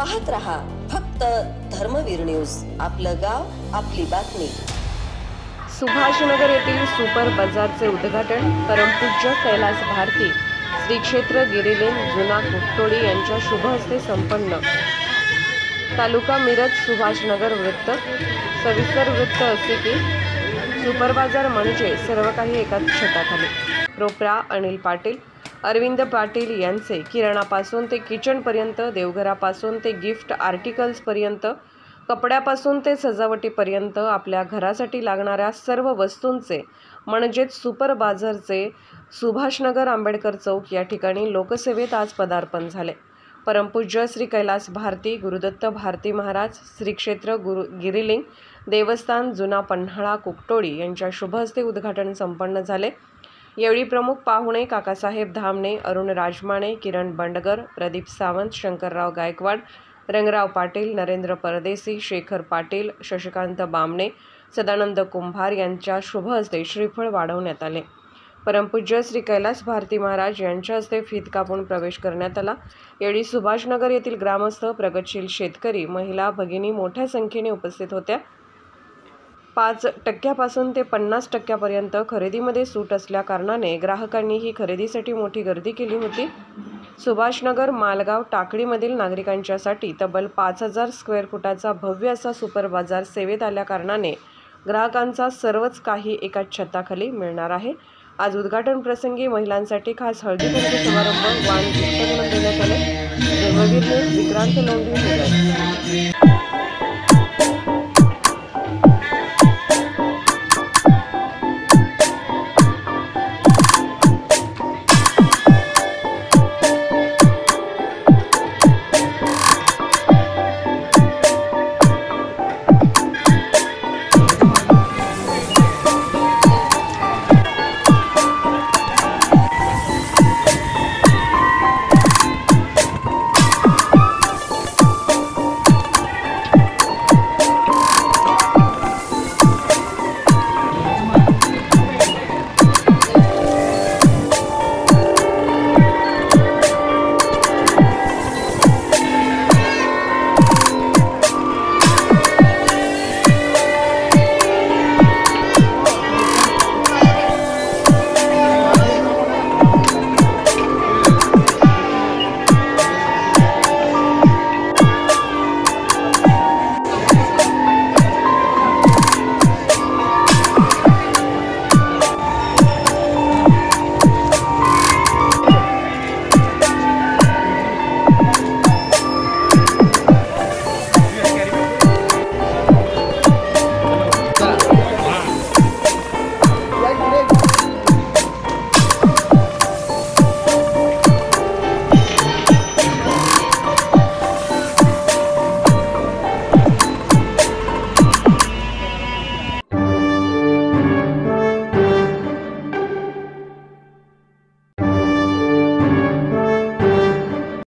पाहत रहा फक्त धर्मवीर न्यूज, आपलं गाव आपली बातमी। सुभाषनगर येथील सुपर बाजारचे उद्घाटन परमपूज्य कैलास भारती श्री क्षेत्र गिरिलिंग जुना कुटोडी यांच्या शुभ हस्ते संपन्न। तालुका मिरज सुभाषनगर वृत्त। सविस्तर वृत्त असे की सुपर बाजार म्हणजे सर्व काही एकाच छताखाली। प्रोप्रा अनिल पाटील, अरविंद पाटील यांचे किराणापासून ते किचन पर्यंत, देवघरापासून ते गिफ्ट आर्टिकल्स पर्यंत, कपड्यापासून ते सजावटीपर्यंत आपल्या घरासाठी लागणाऱ्या सर्व वस्तूंचे म्हणजेच सुपर बाजारचे सुभाषनगर आंबेडकर चौक या ठिकाणी लोकसेवेत आज पदार्पण झाले। परमपूज्य श्री कैलास भारती गुरुदत्त भारती महाराज श्री क्षेत्र गिरिलिंग देवस्थान जुना पन्हाळा कुकटोडी यांच्या शुभ हस्ते उद्घाटन संपन्न झाले। यावेळी प्रमुख पाहुणे काकासाहेब धामणे, अरुण राजमाने, किरण बंडगर, प्रदीप सावंत, शंकरराव गायकवाड, रंगराव पाटील, नरेंद्र परदेसी, शेखर पाटील, शशिकांत बामणे, सदानंद कुंभार यांच्या शुभ हस्ते श्रीफळ वाढवण्यात आले। परमपूज्य श्री कैलास भारती महाराज यांच्या हस्ते फीत कापून प्रवेश करण्यात आला। यावेळी सुभाषनगर येथील ग्रामस्थ, प्रगतशील शेतकरी, महिला भगिनी मोठ्या संख्येने उपस्थित होत्या। 5% पासून ते 50% पर्यंत खरेदीमध्ये सूट असल्या कारणाने ग्राहकांनी ही खरेदीसाठी मोठी गर्दी केली होती। सुभाषनगर मालगाव टाकडीमधील नागरिकांच्यासाठी तब्बल 5000 स्क्वेअर फुटाचा भव्य असा सुपर बाजार सेवेत आल्या कारणाने ग्राहकांचा सर्वच काही एकाच छताखाली मिळणार आहे। आज उद्घाटन प्रसंगी महिलांसाठी खास हळदी कुंकू समारंभ वाण गिफ्ट म्हणून देण्यात आले। धर्मवीर न्यूज, विक्रांत लोंढे।